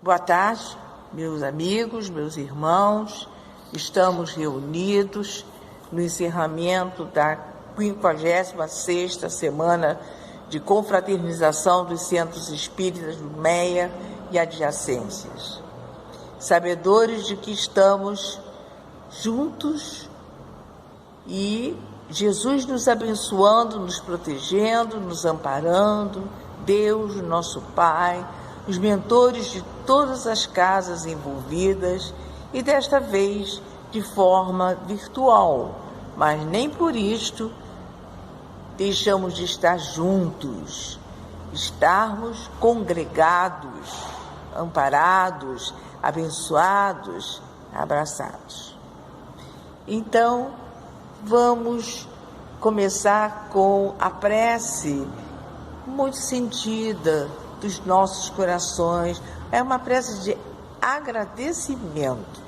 Boa tarde, meus amigos, meus irmãos. Estamos reunidos no encerramento da 56ª Semana de Confraternização dos Centros Espíritas do MEIA e adjacências. Sabedores de que estamos juntos e Jesus nos abençoando, nos protegendo, nos amparando, Deus, nosso Pai, os mentores de todas as casas envolvidas e desta vez de forma virtual, mas nem por isto deixamos de estar juntos, estarmos congregados, amparados, abençoados, abraçados. Então, vamos começar com a prece muito sentida dos nossos corações. É uma prece de agradecimento.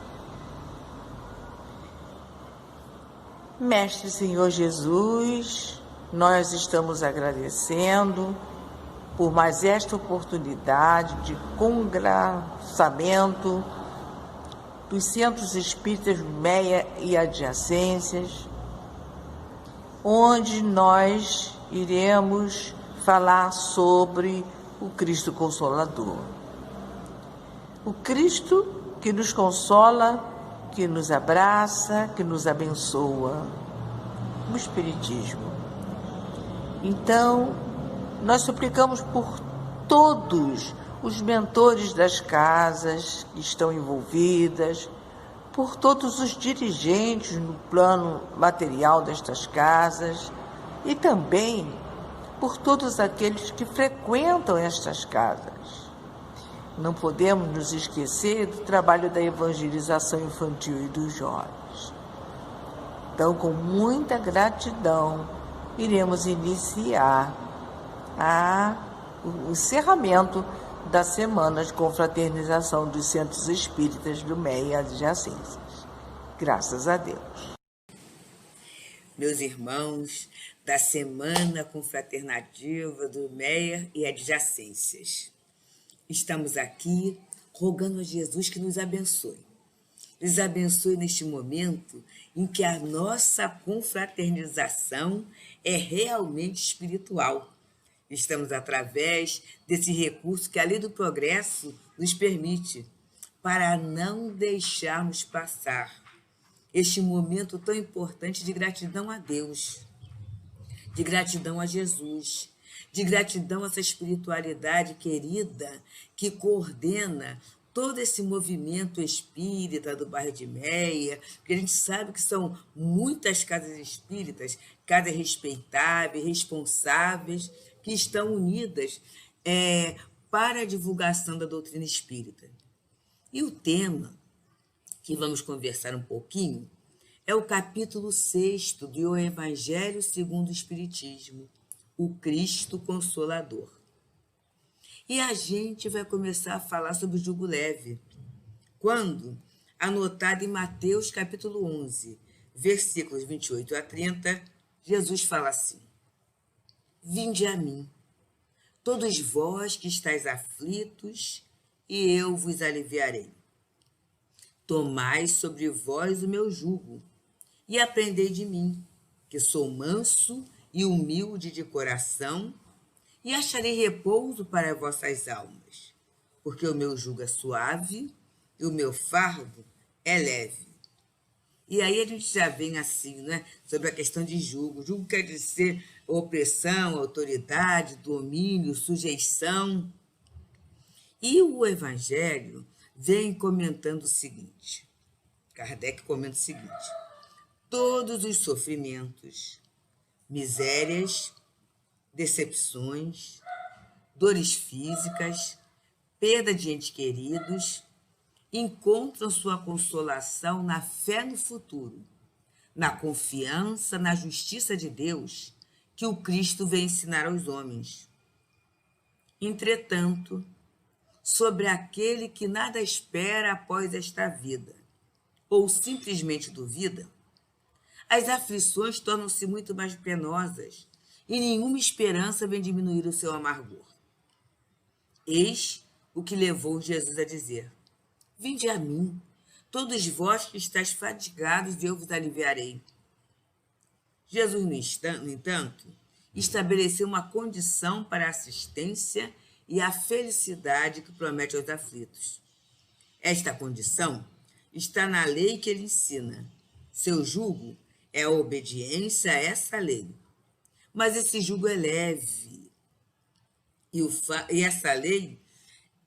Mestre Senhor Jesus, nós estamos agradecendo por mais esta oportunidade de congraçamento dos Centros Espíritas MEIA e adjacências, onde nós iremos falar sobre o Cristo Consolador. O Cristo que nos consola, que nos abraça, que nos abençoa. O Espiritismo. Então, nós suplicamos por todos os mentores das casas que estão envolvidas, por todos os dirigentes no plano material destas casas e também por todos aqueles que frequentam estas casas. Não podemos nos esquecer do trabalho da evangelização infantil e dos jovens. Então, com muita gratidão, iremos iniciar o encerramento da Semana de Confraternização dos Centros Espíritas do MEIA e adjacências. Graças a Deus. Meus irmãos, da Semana Confraternativa do MEIA e adjacências. Estamos aqui rogando a Jesus que nos abençoe. Nos abençoe neste momento em que a nossa confraternização é realmente espiritual. Estamos através desse recurso que a Lei do Progresso nos permite, para não deixarmos passar este momento tão importante de gratidão a Deus, de gratidão a Jesus, de gratidão a essa espiritualidade querida que coordena todo esse movimento espírita do bairro de MEIA, porque a gente sabe que são muitas casas espíritas, casas respeitáveis, responsáveis, que estão unidas para a divulgação da doutrina espírita. E o tema que vamos conversar um pouquinho é o capítulo 6º do Evangelho segundo o Espiritismo, o Cristo Consolador. E a gente vai começar a falar sobre o jugo leve, quando, anotado em Mateus capítulo 11, versículos 28 a 30, Jesus fala assim: Vinde a mim, todos vós que estáis aflitos, e eu vos aliviarei. Tomai sobre vós o meu jugo, e aprendei de mim, que sou manso e humilde de coração, e acharei repouso para vossas almas, porque o meu jugo é suave e o meu fardo é leve. E aí a gente já vem assim, né, sobre a questão de jugo. Jugo quer dizer opressão, autoridade, domínio, sujeição. E o Evangelho vem comentando o seguinte, Kardec comenta o seguinte: todos os sofrimentos, misérias, decepções, dores físicas, perda de entes queridos, encontram sua consolação na fé no futuro, na confiança na justiça de Deus que o Cristo vem ensinar aos homens. Entretanto, sobre aquele que nada espera após esta vida, ou simplesmente duvida, as aflições tornam-se muito mais penosas e nenhuma esperança vem diminuir o seu amargor. Eis o que levou Jesus a dizer: Vinde a mim, todos vós que estáis fatigados, e eu vos aliviarei. Jesus, no entanto, estabeleceu uma condição para a assistência e a felicidade que promete aos aflitos. Esta condição está na lei que ele ensina. Seu jugo é a obediência a essa lei. Mas esse jugo é leve e essa lei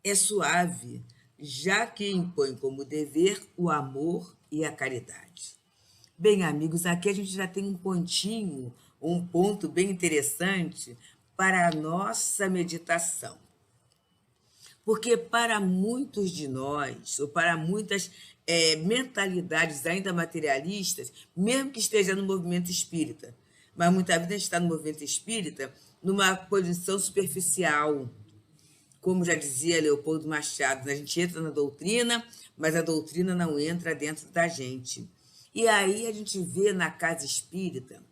é suave, já que impõe como dever o amor e a caridade. Bem, amigos, aqui a gente já tem um ponto bem interessante para a nossa meditação. Porque para muitos de nós, ou para muitas mentalidades ainda materialistas, mesmo que esteja no movimento espírita, mas muitas vezes a gente está no movimento espírita numa posição superficial. Como já dizia Leopoldo Machado, a gente entra na doutrina, mas a doutrina não entra dentro da gente. E aí a gente vê na casa espírita,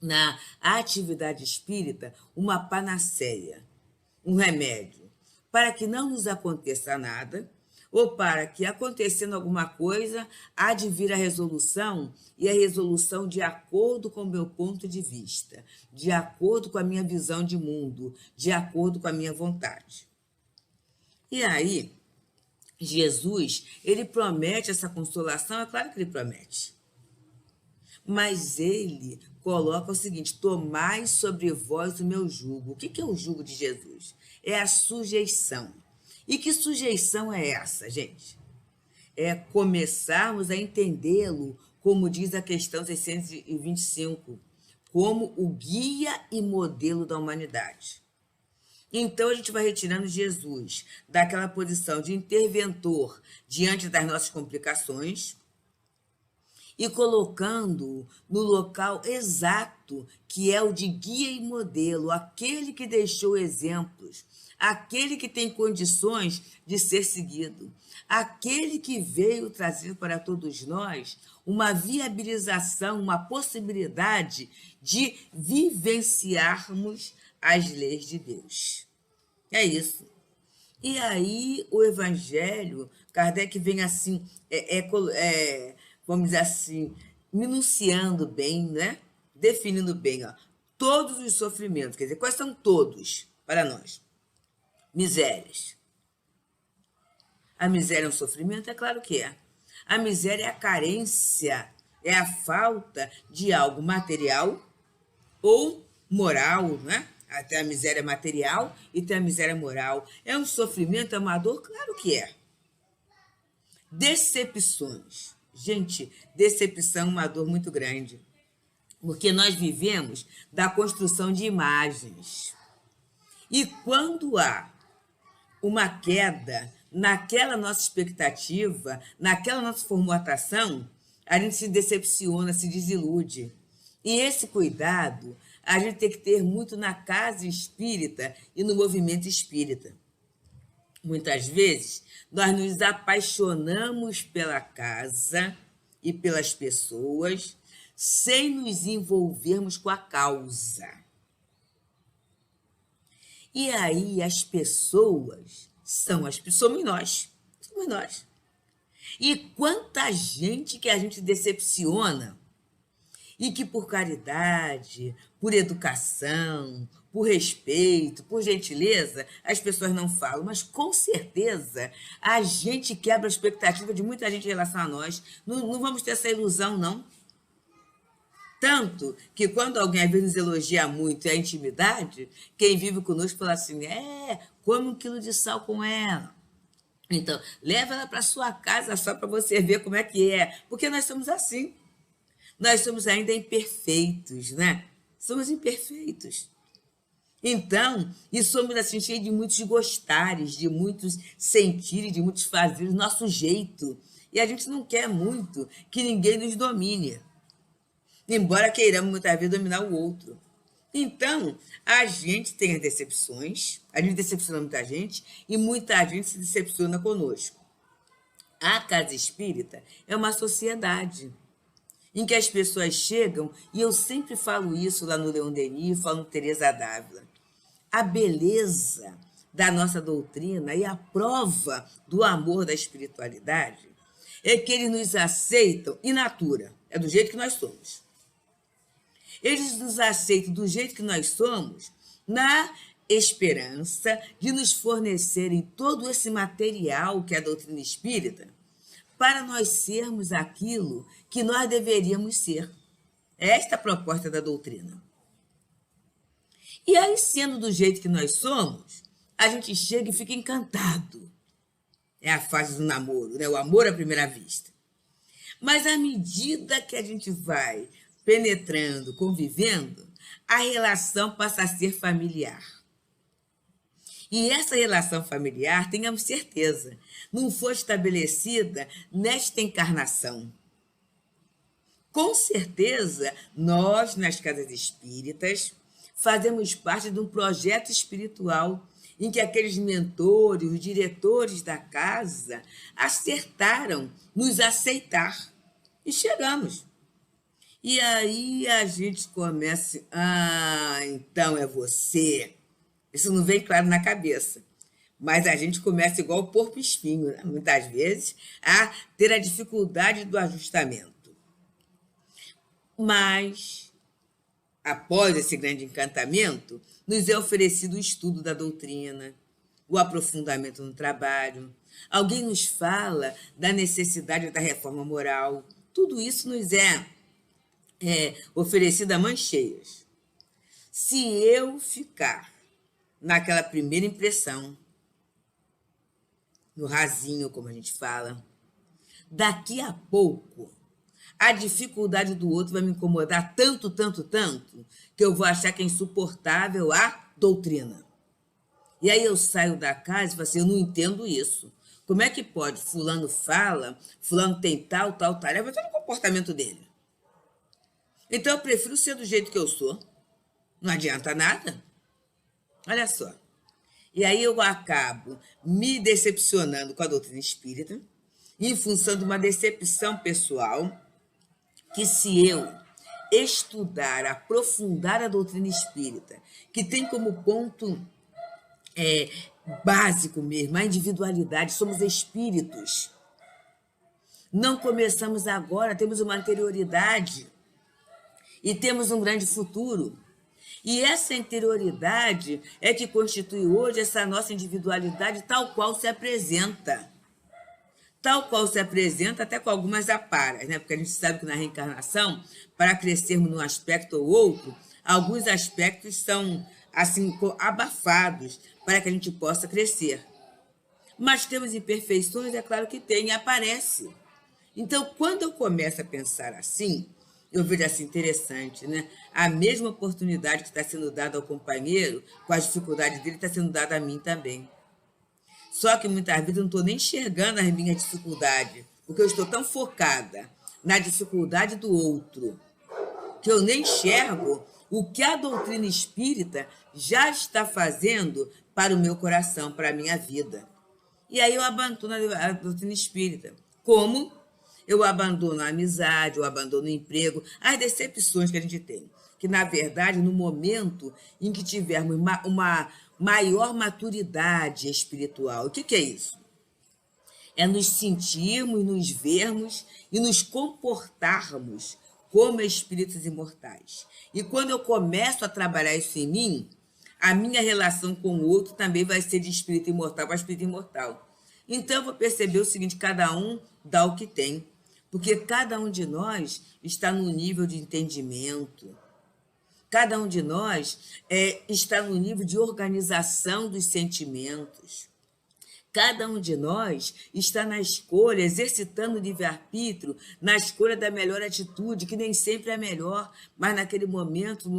na atividade espírita, uma panaceia, um remédio, para que não nos aconteça nada, ou para que, acontecendo alguma coisa, há de vir a resolução, e a resolução de acordo com o meu ponto de vista, de acordo com a minha visão de mundo, de acordo com a minha vontade. E aí, Jesus, ele promete essa consolação, é claro que ele promete. Mas ele coloca o seguinte: tomai sobre vós o meu jugo. O que é o jugo de Jesus? É a sujeição. E que sujeição é essa, gente? É começarmos a entendê-lo, como diz a questão 625, como o guia e modelo da humanidade. Então, a gente vai retirando Jesus daquela posição de interventor diante das nossas complicações e colocando-o no local exato, que é o de guia e modelo, aquele que deixou exemplos, aquele que tem condições de ser seguido, aquele que veio trazer para todos nós uma viabilização, uma possibilidade de vivenciarmos as leis de Deus. É isso. E aí o Evangelho, Kardec vem assim, vamos dizer assim, minuciando bem, né? Definindo bem, ó, todos os sofrimentos. Quer dizer, quais são todos para nós? Misérias. A miséria é um sofrimento? É claro que é. A miséria é a carência, é a falta de algo material ou moral, né? Tem a miséria material e tem a miséria moral. É um sofrimento, é uma dor? Claro que é. Decepções. Gente, decepção é uma dor muito grande. Porque nós vivemos da construção de imagens. E quando há uma queda naquela nossa expectativa, naquela nossa formatação, a gente se decepciona, se desilude. E esse cuidado a gente tem que ter muito na casa espírita e no movimento espírita. Muitas vezes, nós nos apaixonamos pela casa e pelas pessoas sem nos envolvermos com a causa. E aí as pessoas somos nós. Somos nós. E quanta gente que a gente decepciona e que por caridade, por educação, por respeito, por gentileza, as pessoas não falam. Mas, com certeza, a gente quebra a expectativa de muita gente em relação a nós. Não vamos ter essa ilusão, não. Tanto que quando alguém às vezes nos elogia muito a intimidade, quem vive conosco fala assim, come 1 quilo de sal com ela. Então, leva ela para sua casa só para você ver como é que é. Porque nós somos assim. Nós somos ainda imperfeitos, né? Somos imperfeitos. Então, e somos assim, cheios de muitos gostares, de muitos sentires, de muitos fazeres, nosso jeito. E a gente não quer muito que ninguém nos domine. Embora queiramos muitas vezes dominar o outro. Então, a gente tem as decepções, a gente decepciona muita gente e muita gente se decepciona conosco. A casa espírita é uma sociedade em que as pessoas chegam, e eu sempre falo isso lá no Leon Denis, falo no Teresa d'Ávila. A beleza da nossa doutrina e a prova do amor da espiritualidade é que eles nos aceitam in natura, é do jeito que nós somos. Eles nos aceitam do jeito que nós somos, na esperança de nos fornecerem todo esse material que é a doutrina espírita, para nós sermos aquilo que nós deveríamos ser. Esta é a proposta da doutrina. E aí, sendo do jeito que nós somos, a gente chega e fica encantado. É a fase do namoro, né? O amor à primeira vista. Mas à medida que a gente vai penetrando, convivendo, a relação passa a ser familiar. E essa relação familiar, tenhamos certeza, não foi estabelecida nesta encarnação. Com certeza, nós, nas casas espíritas, fazemos parte de um projeto espiritual em que aqueles mentores, os diretores da casa, acertaram nos aceitar. E chegamos. E aí a gente começa, então é você. Isso não vem claro na cabeça. Mas a gente começa igual o porco-espinho, né? Muitas vezes, a ter a dificuldade do ajustamento. Mas, após esse grande encantamento, nos é oferecido o estudo da doutrina, o aprofundamento no trabalho. Alguém nos fala da necessidade da reforma moral. Tudo isso nos é oferecido a mãos cheias. Se eu ficar naquela primeira impressão, no rasinho, como a gente fala, daqui a pouco a dificuldade do outro vai me incomodar tanto, que eu vou achar que é insuportável a doutrina. E aí eu saio da casa e falo assim, eu não entendo isso. Como é que pode? Fulano fala, fulano tem tal, tarefa, todo o comportamento dele. Então eu prefiro ser do jeito que eu sou. Não adianta nada. Olha só. E aí eu acabo me decepcionando com a doutrina espírita, em função de uma decepção pessoal, que se eu estudar, aprofundar a doutrina espírita, que tem como ponto básico mesmo, a individualidade, somos espíritos. Não começamos agora, temos uma anterioridade e temos um grande futuro. E essa interioridade é que constitui hoje essa nossa individualidade tal qual se apresenta. Tal qual se apresenta, até com algumas aparas, né? Porque a gente sabe que na reencarnação, para crescermos num aspecto ou outro, alguns aspectos são assim abafados para que a gente possa crescer. Mas temos imperfeições, é claro que tem, e aparece. Então, quando eu começo a pensar assim, eu vejo assim, interessante, né? A mesma oportunidade que está sendo dada ao companheiro, com as dificuldades dele, está sendo dada a mim também. Só que muitas vezes eu não estou nem enxergando as minhas dificuldades, porque eu estou tão focada na dificuldade do outro, que eu nem enxergo o que a doutrina espírita já está fazendo para o meu coração, para a minha vida. E aí eu abandono a doutrina espírita. Como? Eu abandono a amizade, eu abandono o emprego, as decepções que a gente tem. Que, na verdade, no momento em que tivermos uma maior maturidade espiritual, o que é isso? É nos sentirmos, nos vermos e nos comportarmos como espíritos imortais. E quando eu começo a trabalhar isso em mim, a minha relação com o outro também vai ser de espírito imortal para espírito imortal. Então, eu vou perceber o seguinte, cada um dá o que tem, porque cada um de nós está num nível de entendimento, cada um de nós está no nível de organização dos sentimentos. Cada um de nós está na escolha, exercitando o livre-arbítrio, na escolha da melhor atitude, que nem sempre é a melhor, mas naquele momento,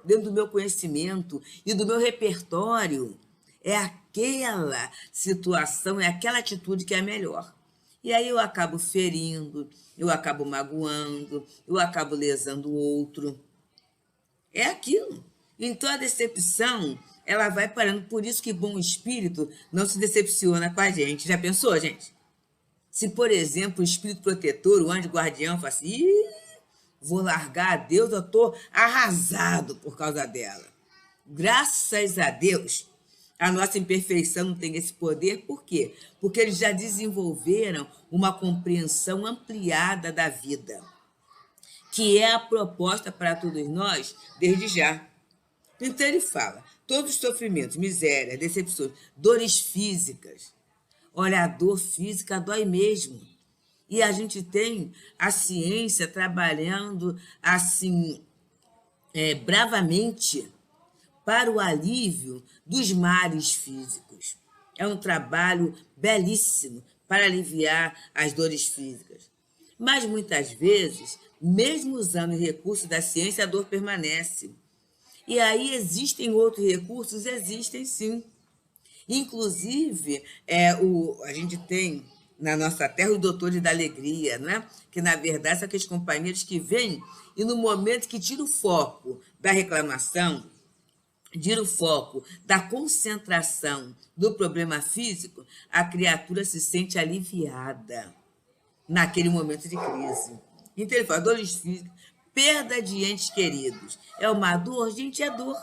dentro do meu conhecimento e do meu repertório, é aquela situação, é aquela atitude que é a melhor. E aí eu acabo ferindo, eu acabo magoando, eu acabo lesando o outro. É aquilo. Então, a decepção, ela vai parando. Por isso que bom espírito não se decepciona com a gente. Já pensou, gente? Se, por exemplo, o espírito protetor, o anjo guardião, fala assim, vou largar a Deus, eu estou arrasado por causa dela. Graças a Deus, A nossa imperfeição não tem esse poder, por quê? Porque eles já desenvolveram uma compreensão ampliada da vida, que é a proposta para todos nós desde já. Então ele fala, todos os sofrimentos, miséria, decepções, dores físicas. Olha, a dor física dói mesmo. E a gente tem a ciência trabalhando assim, bravamente para o alívio dos males físicos. É um trabalho belíssimo para aliviar as dores físicas. Mas muitas vezes, mesmo usando o recurso da ciência, a dor permanece. E aí existem outros recursos? Existem sim. Inclusive, a gente tem na nossa terra os doutores da alegria, né? Que na verdade são aqueles companheiros que vêm e no momento que tira o foco da reclamação, tira o foco da concentração do problema físico, a criatura se sente aliviada naquele momento de crise. Então ele fala, dores físicas, perda de entes queridos. É uma dor? Gente, é dor.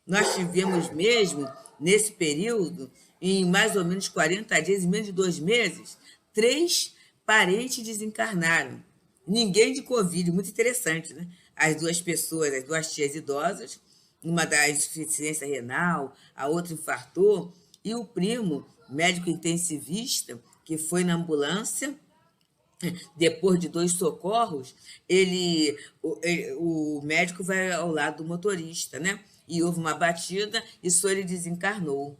Nós tivemos mesmo, nesse período, em mais ou menos 40 dias, em menos de 2 meses, 3 parentes desencarnaram. Ninguém de Covid, muito interessante, né? As 2 pessoas, as 2 tias idosas, uma da insuficiência renal, a outra infartou, e o primo, médico intensivista, que foi na ambulância, depois de 2 socorros, o médico vai ao lado do motorista, né? E houve uma batida e só ele desencarnou.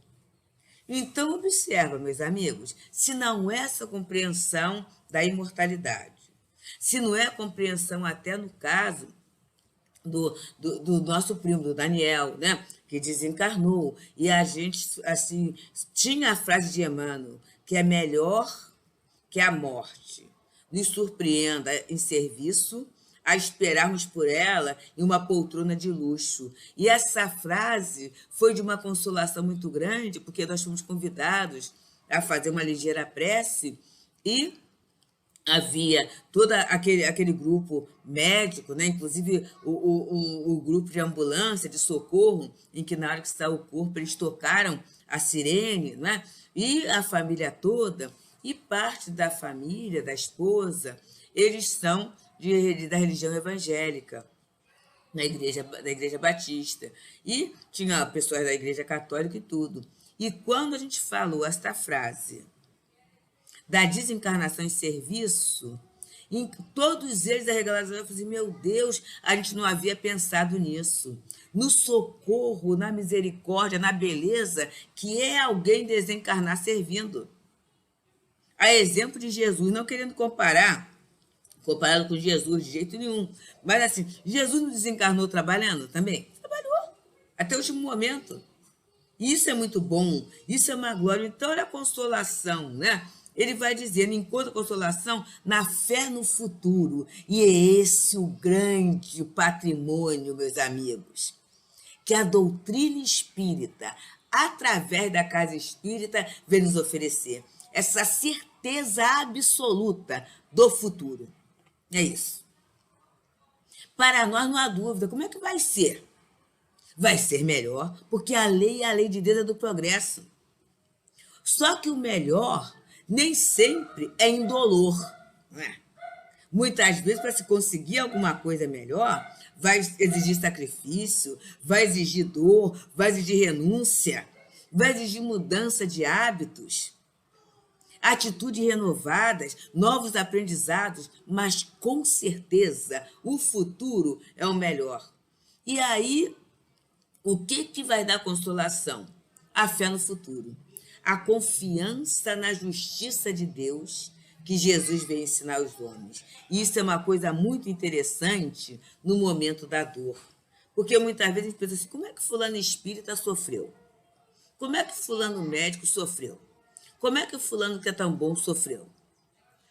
Então, observa, meus amigos, se não é essa compreensão da imortalidade, se não é a compreensão até no caso do nosso primo, do Daniel, né? Que desencarnou, e a gente, assim, tinha a frase de Emmanuel, que é melhor que a morte nos surpreenda em serviço, a esperarmos por ela em uma poltrona de luxo. E essa frase foi de uma consolação muito grande, porque nós fomos convidados a fazer uma ligeira prece e havia todo aquele grupo médico, né? Inclusive o grupo de ambulância, de socorro, em que na hora que saiu o corpo eles tocaram a sirene, né? E a família toda, e parte da família, da esposa, eles são da religião evangélica, da igreja batista. E tinha pessoas da igreja católica e tudo. E quando a gente falou esta frase da desencarnação em serviço, em todos eles arregalaram, eu falei, meu Deus, a gente não havia pensado nisso. No socorro, na misericórdia, na beleza, que é alguém desencarnar servindo. A exemplo de Jesus, não querendo comparado com Jesus de jeito nenhum. Mas assim, Jesus não desencarnou trabalhando também? Trabalhou, até o último momento. Isso é muito bom, isso é uma glória. Então, olha a consolação, né? Ele vai dizendo, encontra consolação na fé no futuro. E é esse o grande patrimônio, meus amigos, que a doutrina espírita, através da casa espírita, vem nos oferecer. Essa certeza absoluta do futuro. É isso. Para nós não há dúvida. Como é que vai ser? Vai ser melhor, porque a lei é a lei de Deus, é do progresso. Só que o melhor nem sempre é indolor. Não é? Muitas vezes, para se conseguir alguma coisa melhor, vai exigir sacrifício, vai exigir dor, vai exigir renúncia, vai exigir mudança de hábitos, atitudes renovadas, novos aprendizados, mas com certeza o futuro é o melhor. E aí, o que vai dar consolação? A fé no futuro. A confiança na justiça de Deus que Jesus veio ensinar aos homens. E isso é uma coisa muito interessante no momento da dor. Porque muitas vezes a gente pensa assim, como é que fulano espírita sofreu? Como é que fulano médico sofreu? Como é que fulano que é tão bom sofreu?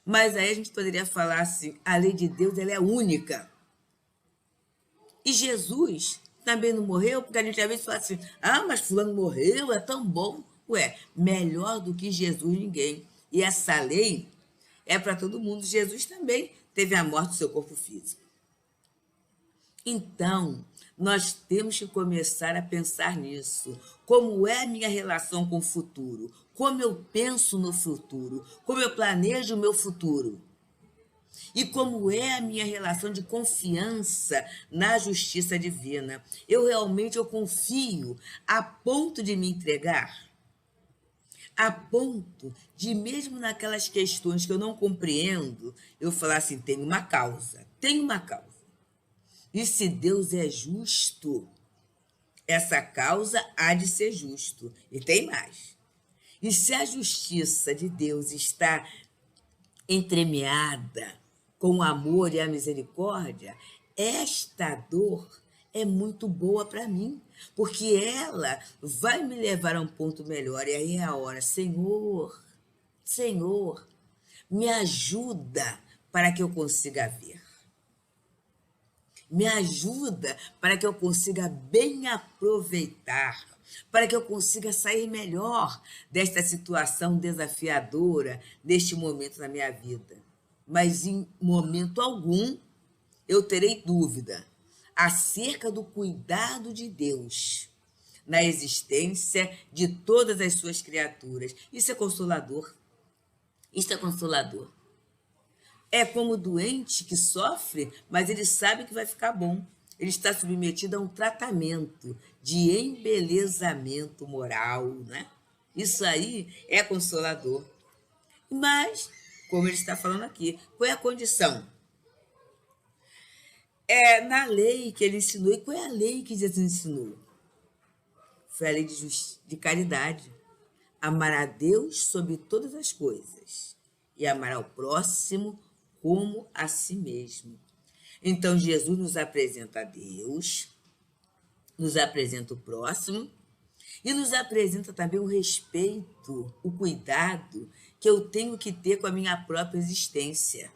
Mas aí a gente poderia falar assim, a lei de Deus ela é única. E Jesus também não morreu, porque a gente às vezes fala assim, mas fulano morreu, é tão bom. Ué, melhor do que Jesus ninguém. E essa lei é para todo mundo. Jesus também teve a morte do seu corpo físico. Então, nós temos que começar a pensar nisso. Como é a minha relação com o futuro? Como eu penso no futuro? Como eu planejo o meu futuro? E como é a minha relação de confiança na justiça divina? Eu confio a ponto de me entregar? A ponto de, mesmo naquelas questões que eu não compreendo, eu falar assim, tem uma causa, tem uma causa. E se Deus é justo, essa causa há de ser justo. E tem mais. E se a justiça de Deus está entremeada com o amor e a misericórdia, esta dor é muito boa para mim, porque ela vai me levar a um ponto melhor. E aí é a hora, Senhor, Senhor, me ajuda para que eu consiga ver. Me ajuda para que eu consiga bem aproveitar, para que eu consiga sair melhor desta situação desafiadora, deste momento na minha vida. Mas em momento algum eu terei dúvida acerca do cuidado de Deus na existência de todas as suas criaturas. Isso é consolador. Isso é consolador. É como o doente que sofre, mas ele sabe que vai ficar bom. Ele está submetido a um tratamento de embelezamento moral, né? Isso aí é consolador. Mas, como ele está falando aqui, qual é a condição? É na lei que ele ensinou. E qual é a lei que Jesus ensinou? Foi a lei de caridade. Amar a Deus sobre todas as coisas e amar ao próximo como a si mesmo. Então, Jesus nos apresenta a Deus, nos apresenta o próximo e nos apresenta também o respeito, o cuidado que eu tenho que ter com a minha própria existência.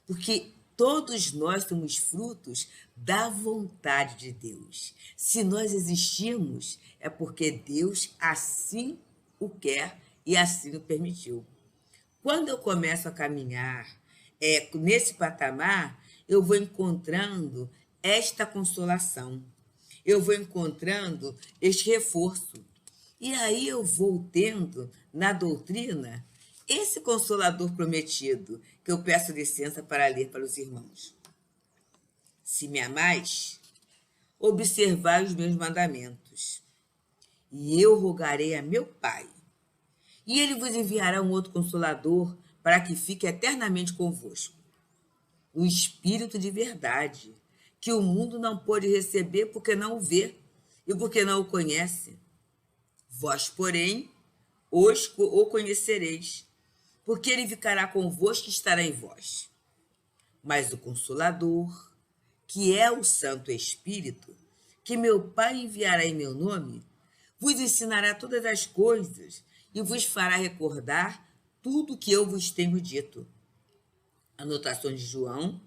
Porque todos nós somos frutos da vontade de Deus. Se nós existimos, é porque Deus assim o quer e assim o permitiu. Quando eu começo a caminhar nesse patamar, eu vou encontrando esta consolação, eu vou encontrando este reforço. E aí eu vou tendo na doutrina esse consolador prometido, que eu peço licença para ler para os irmãos. Se me amais, observai os meus mandamentos, e eu rogarei a meu Pai, e ele vos enviará um outro consolador para que fique eternamente convosco. O Espírito de verdade, que o mundo não pôde receber porque não o vê e porque não o conhece. Vós, porém, o conhecereis, porque ele ficará convosco e estará em vós. Mas o Consolador, que é o Santo Espírito, que meu Pai enviará em meu nome, vos ensinará todas as coisas e vos fará recordar tudo o que eu vos tenho dito. Anotações de João,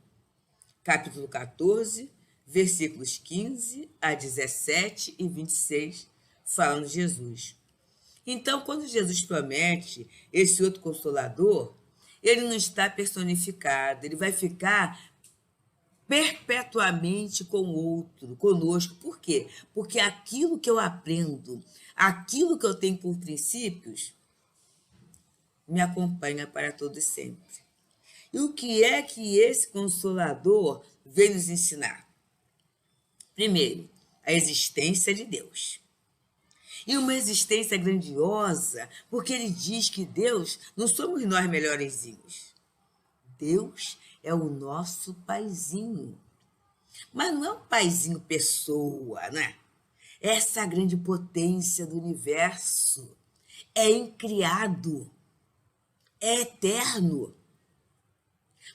capítulo 14, versículos 15 a 17 e 26, falando de Jesus. Então, quando Jesus promete esse outro Consolador, ele não está personificado, ele vai ficar perpetuamente com o outro, conosco. Por quê? Porque aquilo que eu aprendo, aquilo que eu tenho por princípios, me acompanha para todo e sempre. E o que é que esse Consolador vem nos ensinar? Primeiro, a existência de Deus. E uma existência grandiosa, porque ele diz que Deus não somos nós melhorzinhos. Deus é o nosso paizinho. Mas não é um paizinho pessoa, né? Essa grande potência do universo é incriado, é eterno.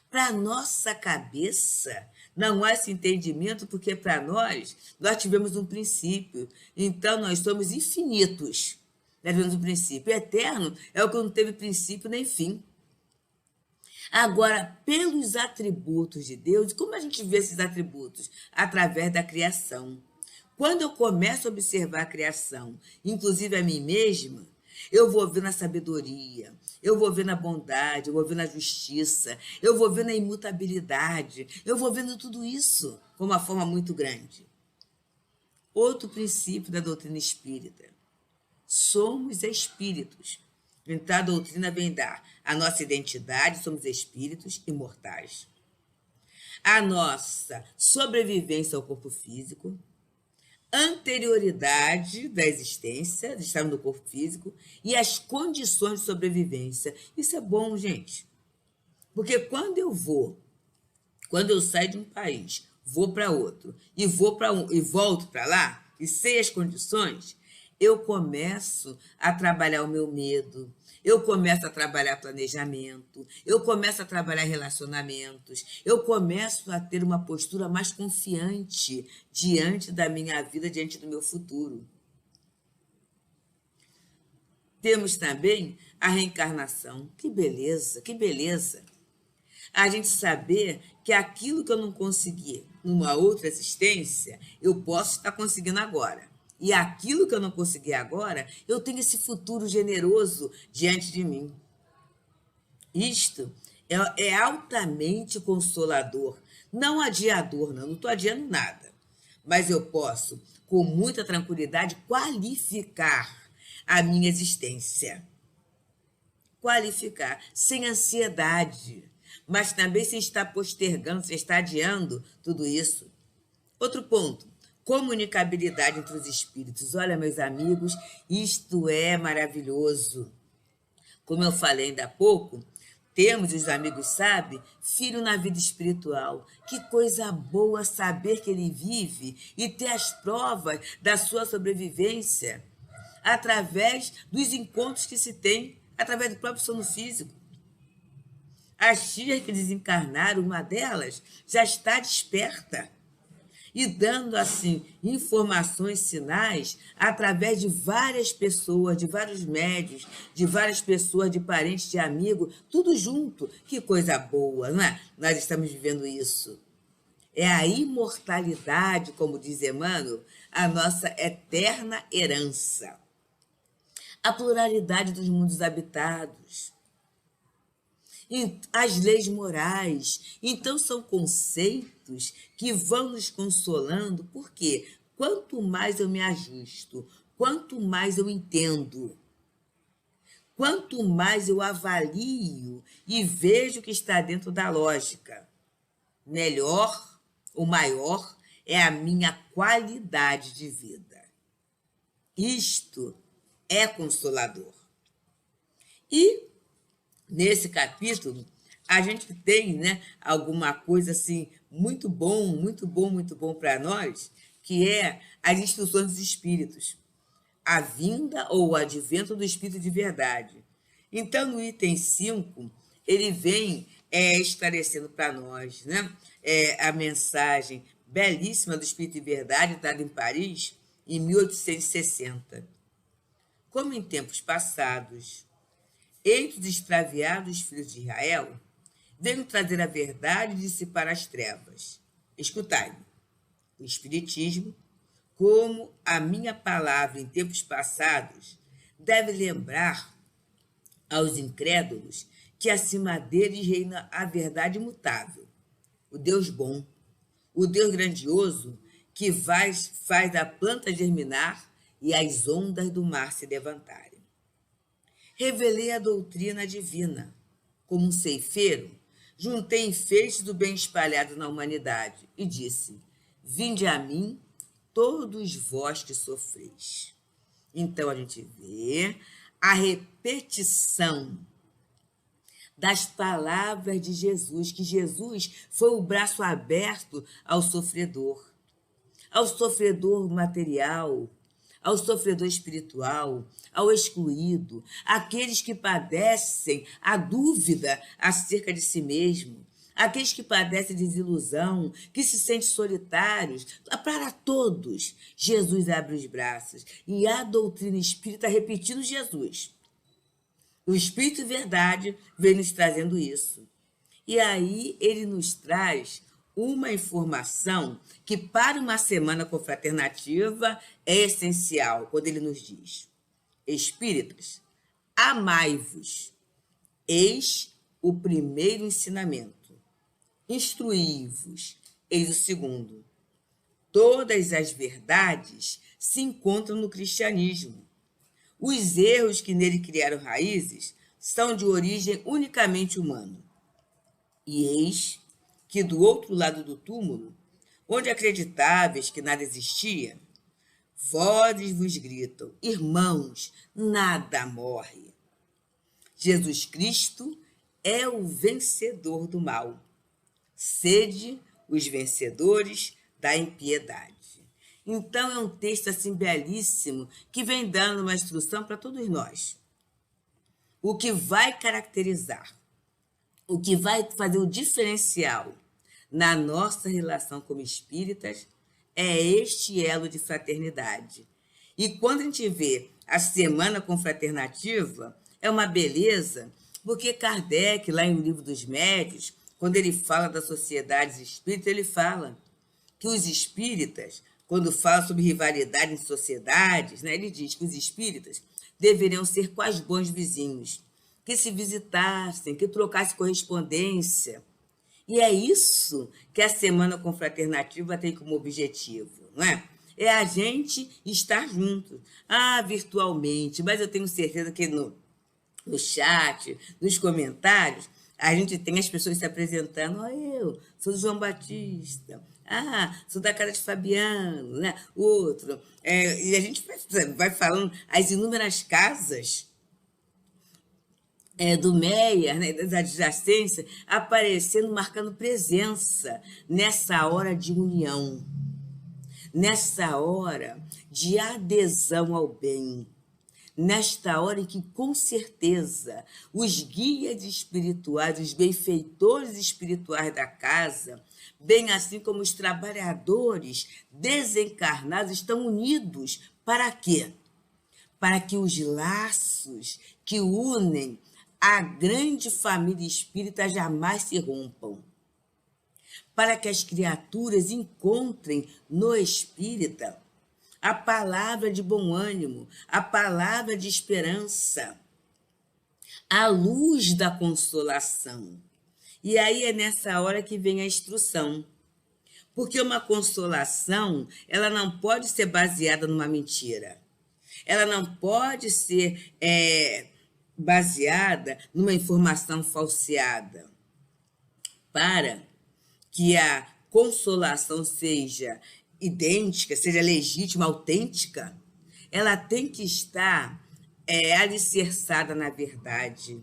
Para nossa cabeça, não há esse entendimento, porque para nós tivemos um princípio. Então, nós somos infinitos. Nós tivemos um princípio. Eterno é o que não teve princípio nem fim. Agora, pelos atributos de Deus, como a gente vê esses atributos? Através da criação. Quando eu começo a observar a criação, inclusive a mim mesma, Eu vou ver na sabedoria, eu vou ver na bondade, eu vou ver na justiça, eu vou ver na imutabilidade, eu vou vendo tudo isso com uma forma muito grande. Outro princípio da doutrina espírita. Somos espíritos. Então, a doutrina vem dar a nossa identidade, somos espíritos imortais. A nossa sobrevivência ao corpo físico, anterioridade da existência, de estar no corpo físico, e as condições de sobrevivência. Isso é bom, gente. Porque quando eu saio de um país, vou para outro, e volto para lá, e sei as condições, eu começo a trabalhar o meu medo, eu começo a trabalhar planejamento, eu começo a trabalhar relacionamentos, eu começo a ter uma postura mais confiante diante da minha vida, diante do meu futuro. Temos também a reencarnação. Que beleza, que beleza. A gente saber que aquilo que eu não consegui numa outra existência, eu posso estar conseguindo agora. E aquilo que eu não consegui agora, eu tenho esse futuro generoso diante de mim. Isto é altamente consolador, não adiador, não estou adiando nada. Mas eu posso, com muita tranquilidade, qualificar a minha existência. Qualificar, sem ansiedade, mas também sem estar postergando, sem estar adiando tudo isso. Outro ponto. Comunicabilidade entre os espíritos. Olha, meus amigos, isto é maravilhoso. Como eu falei ainda há pouco, temos, os amigos sabem, filho na vida espiritual. Que coisa boa saber que ele vive e ter as provas da sua sobrevivência através dos encontros que se tem, através do próprio sono físico. As tias que desencarnaram, uma delas, já está desperta. E dando, assim, informações, sinais, através de várias pessoas, de vários médios, de várias pessoas, de parentes, de amigos, tudo junto. Que coisa boa, não é? Nós estamos vivendo isso. É a imortalidade, como diz Emmanuel, a nossa eterna herança. A pluralidade dos mundos habitados. As leis morais. Então, são conceitos que vão nos consolando, porque quanto mais eu me ajusto, quanto mais eu entendo, quanto mais eu avalio e vejo que está dentro da lógica, melhor ou maior é a minha qualidade de vida. Isto é consolador. E nesse capítulo, a gente tem, né, alguma coisa assim muito bom para nós, que é as instruções dos espíritos. A vinda ou o advento do espírito de verdade. Então, no item 5, ele vem esclarecendo para nós, né, a mensagem belíssima do espírito de verdade, dada em Paris, em 1860. Como em tempos passados, entre os extraviados filhos de Israel, venho trazer a verdade e dissipar as trevas. Escutai-me. O Espiritismo, como a minha palavra em tempos passados, deve lembrar aos incrédulos que acima deles reina a verdade imutável, o Deus bom, o Deus grandioso que faz a planta germinar e as ondas do mar se levantarem. Revelei a doutrina divina. Como um ceifeiro, juntei enfeites do bem espalhado na humanidade e disse: vinde a mim, todos vós que sofreis. Então a gente vê a repetição das palavras de Jesus, que Jesus foi o braço aberto ao sofredor material, ao sofredor espiritual, ao excluído, àqueles que padecem a dúvida acerca de si mesmo, aqueles que padecem desilusão, que se sentem solitários. Para todos, Jesus abre os braços. E a doutrina espírita repetindo Jesus. O Espírito de Verdade vem nos trazendo isso. E aí ele nos traz uma informação que para uma semana confraternativa é essencial, quando ele nos diz: espíritas, Amai-vos. Eis o primeiro ensinamento. Instruí-vos. Eis o segundo. Todas as verdades se encontram no cristianismo. Os erros que nele criaram raízes são de origem unicamente humana. E eis que do outro lado do túmulo, onde acreditáveis que nada existia, vozes vos gritam: irmãos, nada morre. Jesus Cristo é o vencedor do mal. Sede os vencedores da impiedade. Então é um texto assim belíssimo que vem dando uma instrução para todos nós. O que vai caracterizar, o que vai fazer o diferencial na nossa relação como espíritas é este elo de fraternidade. E quando a gente vê a Semana Confraternativa, é uma beleza, porque Kardec, lá em O Livro dos Médiuns, quando ele fala das sociedades espíritas, ele fala que os espíritas, quando fala sobre rivalidade em sociedades, né, ele diz que os espíritas deveriam ser quais bons vizinhos, que se visitassem, que trocassem correspondência. E é isso que a Semana Confraternativa tem como objetivo, não é? É a gente estar junto. Virtualmente, mas eu tenho certeza que no chat, nos comentários, a gente tem as pessoas se apresentando. Eu sou do João Batista. Sou da casa de Fabiano, né? Outro. E a gente vai falando as inúmeras casas do Meia, né, das adjacências, aparecendo, marcando presença nessa hora de união, nessa hora de adesão ao bem, nesta hora em que, com certeza, os guias espirituais, os benfeitores espirituais da casa, bem assim como os trabalhadores desencarnados, estão unidos para quê? Para que os laços que unem a grande família espírita jamais se rompam. Para que as criaturas encontrem no espírita a palavra de bom ânimo, a palavra de esperança, a luz da consolação. E aí é nessa hora que vem a instrução. Porque uma consolação, ela não pode ser baseada numa mentira. Ela não pode ser baseada numa informação falseada. Para que a consolação seja idêntica, seja legítima, autêntica, ela tem que estar alicerçada na verdade.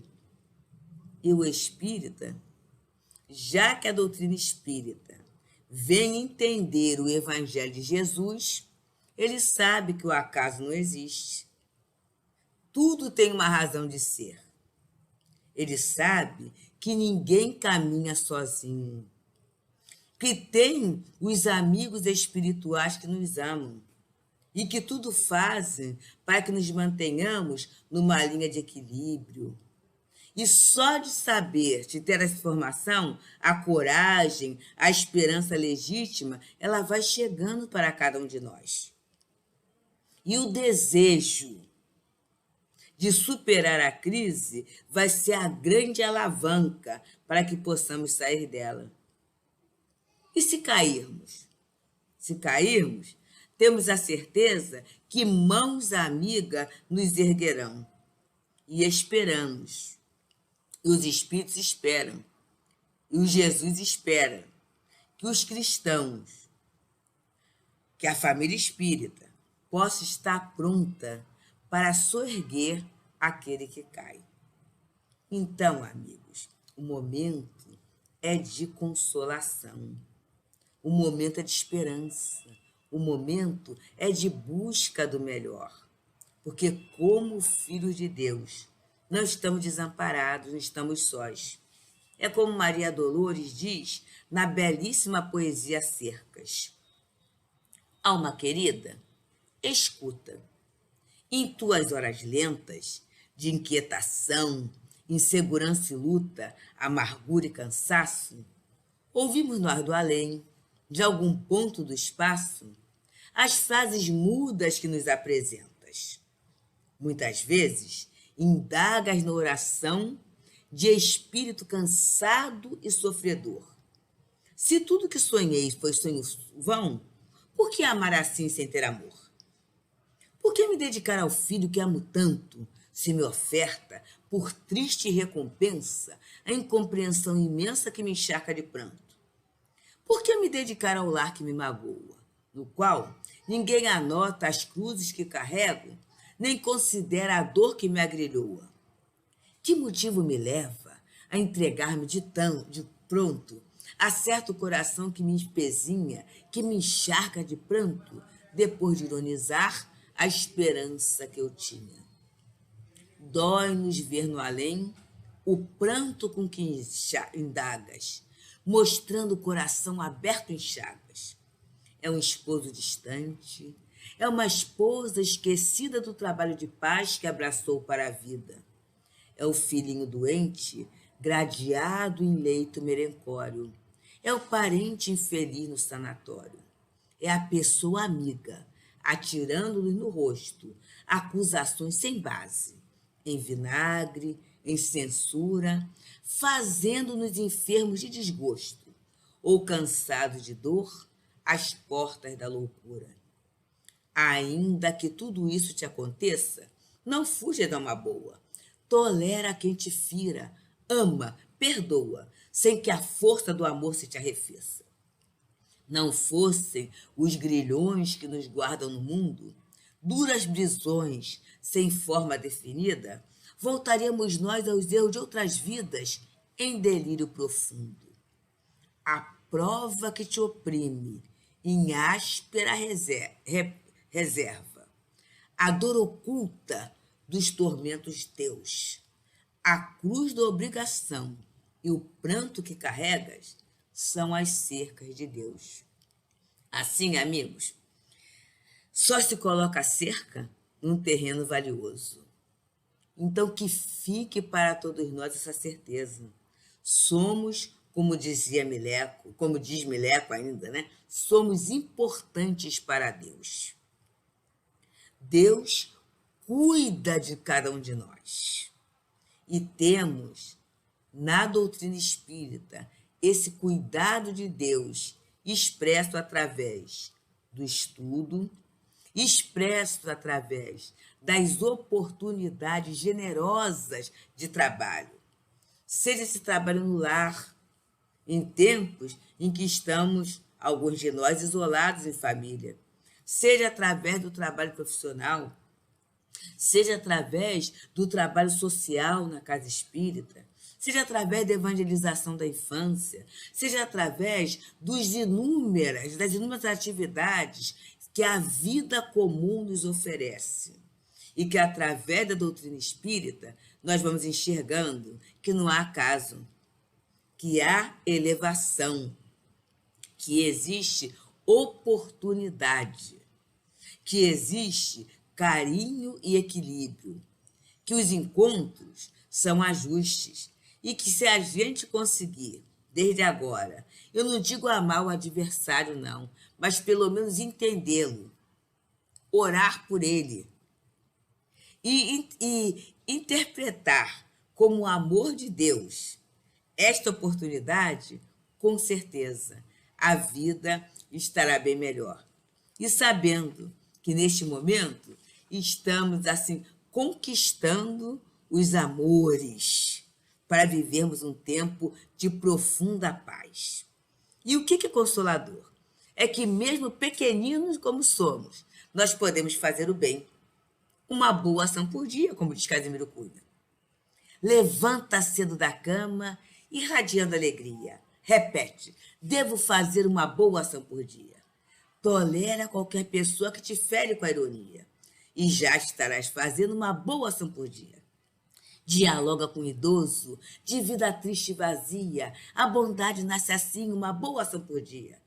E o espírita, já que a doutrina espírita vem entender o Evangelho de Jesus, ele sabe que o acaso não existe. Tudo tem uma razão de ser. Ele sabe que ninguém caminha sozinho, que tem os amigos espirituais que nos amam e que tudo fazem para que nos mantenhamos numa linha de equilíbrio. E só de saber, de ter essa informação, a coragem, a esperança legítima, ela vai chegando para cada um de nós. E o desejo de superar a crise vai ser a grande alavanca para que possamos sair dela. E se cairmos? Se cairmos, temos a certeza que mãos amigas nos erguerão. E esperamos. E os espíritos esperam. E o Jesus espera que os cristãos, que a família espírita, possa estar pronta para soerguer aquele que cai. Então, amigos, o momento é de consolação. O momento é de esperança. O momento é de busca do melhor. Porque, como filhos de Deus, não estamos desamparados, não estamos sós. É como Maria Dolores diz na belíssima poesia Cercas. Alma querida, escuta. Em tuas horas lentas, de inquietação, insegurança e luta, amargura e cansaço, ouvimos nós do além, de algum ponto do espaço, as frases mudas que nos apresentas. Muitas vezes, indagas na oração de espírito cansado e sofredor. Se tudo que sonhei foi sonho vão, por que amar assim sem ter amor? Por que me dedicar ao filho que amo tanto, se me oferta, por triste recompensa, a incompreensão imensa que me encharca de pranto? Por que me dedicar ao lar que me magoa, no qual ninguém anota as cruzes que carrego, nem considera a dor que me agrilhoa? Que motivo me leva a entregar-me de pronto a certo coração que me espezinha, que me encharca de pranto, depois de ironizar a esperança que eu tinha? Dói-nos ver no além o pranto com que indagas, mostrando o coração aberto em chagas. É um esposo distante, é uma esposa esquecida do trabalho de paz que abraçou para a vida. É o filhinho doente, gradeado em leito merencório. É o parente infeliz no sanatório. É a pessoa amiga, atirando-lhe no rosto acusações sem base, em vinagre, em censura, fazendo-nos enfermos de desgosto, ou cansados de dor, às portas da loucura. Ainda que tudo isso te aconteça, não fuja de uma boa. Tolera quem te fira, ama, perdoa, sem que a força do amor se te arrefeça. Não fossem os grilhões que nos guardam no mundo, duras prisões sem forma definida, voltaríamos nós aos erros de outras vidas em delírio profundo. A prova que te oprime, em áspera reserva, a dor oculta dos tormentos teus, a cruz da obrigação e o pranto que carregas são as cercas de Deus. Assim, amigos, só se coloca a cerca num terreno valioso. Então, que fique para todos nós essa certeza. Somos, como dizia Mileco, como diz Mileco ainda, né? Somos importantes para Deus. Deus cuida de cada um de nós. E temos, na doutrina espírita, esse cuidado de Deus expresso através do estudo, expresso através das oportunidades generosas de trabalho. Seja esse trabalho no lar, em tempos em que estamos, alguns de nós, isolados em família, seja através do trabalho profissional, seja através do trabalho social na casa espírita, seja através da evangelização da infância, seja através das inúmeras atividades que a vida comum nos oferece. E que, através da doutrina espírita, nós vamos enxergando que não há acaso, que há elevação, que existe oportunidade, que existe carinho e equilíbrio, que os encontros são ajustes e que, se a gente conseguir, desde agora, eu não digo amar o adversário, não, mas pelo menos entendê-lo, orar por ele e interpretar como o amor de Deus esta oportunidade, com certeza a vida estará bem melhor. E sabendo que neste momento estamos assim conquistando os amores para vivermos um tempo de profunda paz. E o que é consolador? É que mesmo pequeninos como somos, nós podemos fazer o bem. Uma boa ação por dia, como diz Casimiro Cunha. Levanta cedo da cama, irradiando alegria. Repete, devo fazer uma boa ação por dia. Tolera qualquer pessoa que te fere com a ironia. E já estarás fazendo uma boa ação por dia. Dialoga com o idoso, de vida triste e vazia. A bondade nasce assim, uma boa ação por dia.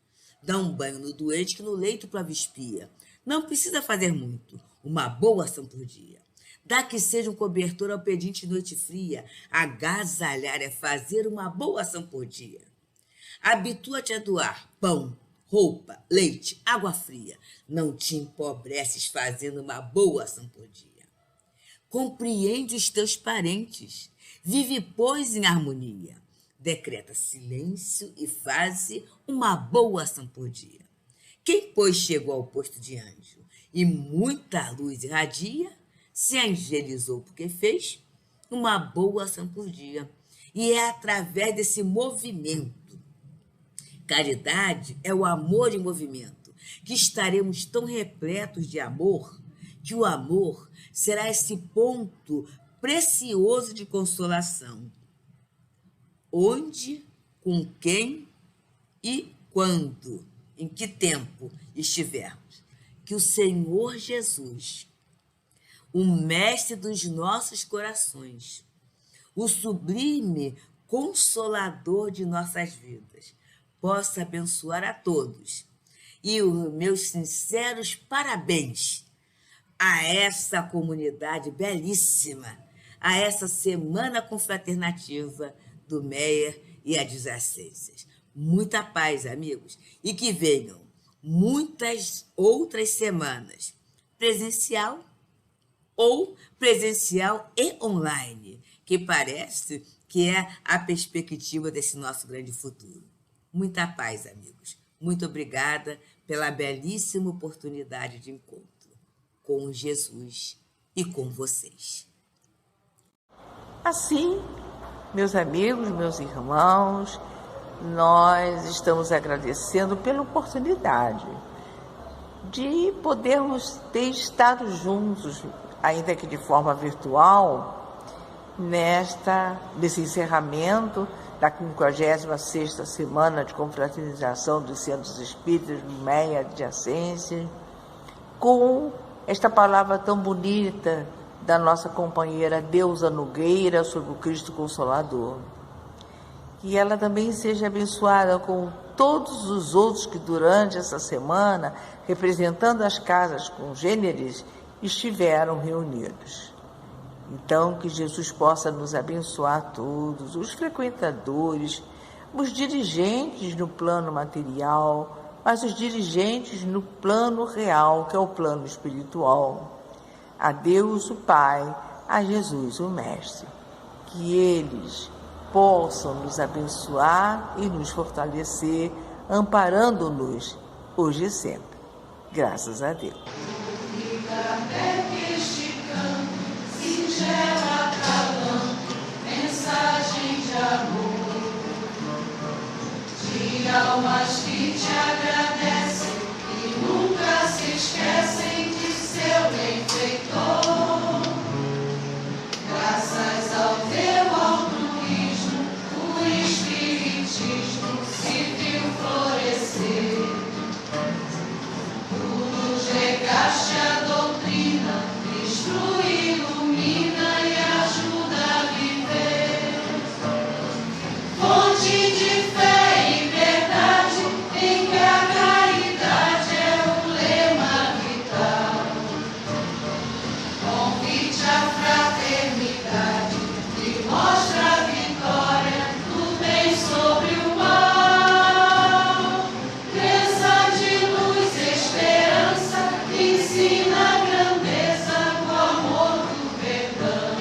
Dá um banho no doente que no leito prova espia. Não precisa fazer muito, uma boa ação por dia. Dá que seja um cobertor ao pedinte noite fria. Agasalhar é fazer uma boa ação por dia. Habitua-te a doar pão, roupa, leite, água fria. Não te empobreces fazendo uma boa ação por dia. compreende os teus parentes, vive, pois, em harmonia, decreta silêncio e faze uma boa ação por dia. Quem, pois, chegou ao posto de anjo e muita luz irradia, se angelizou porque fez uma boa ação por dia. E é através desse movimento, caridade é o amor em movimento, que estaremos tão repletos de amor, que o amor será esse ponto precioso de consolação. Onde, com quem e quando, em que tempo estivermos. Que o Senhor Jesus, o mestre dos nossos corações, o sublime consolador de nossas vidas, possa abençoar a todos. E os meus sinceros parabéns a essa comunidade belíssima, a essa Semana Confraternativa do MEA e Adjacências. Muita paz, amigos, e que venham muitas outras semanas, presencial e online, que parece que é a perspectiva desse nosso grande futuro. Muita paz, amigos. Muito obrigada pela belíssima oportunidade de encontro com Jesus e com vocês. Assim, meus amigos, meus irmãos, nós estamos agradecendo pela oportunidade de podermos ter estado juntos, ainda que de forma virtual, nesse encerramento da 56ª Semana de Confraternização dos Centros Espíritas do MEA e Adjacências, com esta palavra tão bonita da nossa companheira Deusa Nogueira sobre o Cristo Consolador. Que ela também seja abençoada com todos os outros que durante essa semana, representando as casas congêneres, estiveram reunidos. Então, que Jesus possa nos abençoar todos, os frequentadores, os dirigentes no plano material, mas os dirigentes no plano real, que é o plano espiritual. A Deus o Pai, a Jesus o Mestre. Que eles possam nos abençoar e nos fortalecer, amparando-nos hoje e sempre. Graças a Deus. Mensagem de amor, de almas que te agradecem e nunca se esquecem de seu benfeitor. Graças ao teu altruísmo, o espiritismo se viu florescer. Tu nos legaste a doutrina, Cristo ilumina e ajuda a viver. Fonte de fé e verdade, em que a caridade é o lema vital. Convite à fraternidade que mostra a vitória do bem sobre o mal. Crença de luz e esperança, ensina a grandeza do amor do perdão.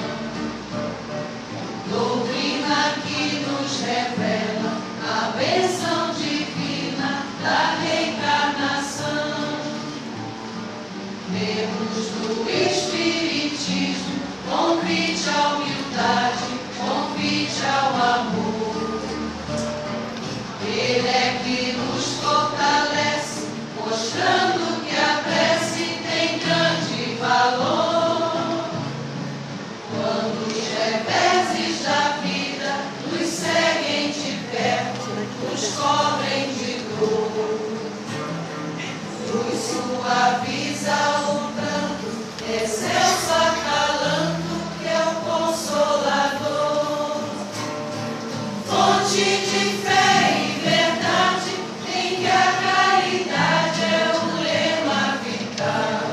Doutrina que nos revela a bênção divina da reencarnação. Deus do Espiritismo, convite à humildade, convite ao amor. Ele é que nos fortalece, mostrando que a prece tem grande valor. Quando os reveses da vida nos seguem de perto, nos cobrem de dor, nos suaviza o pranto, excelso acalanto, que é o Consolador. Fonte de fé e verdade, em que a caridade é o lema vital.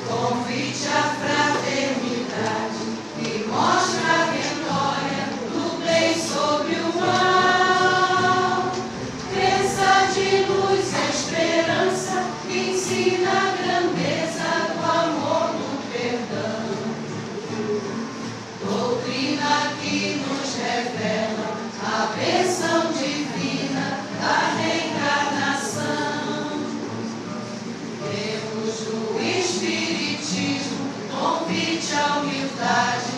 Convite à fraternidade, que mostra a vitória do bem sobre o mal. Crença de luz e esperança, ensina a grandeza do amor do perdão. a humildade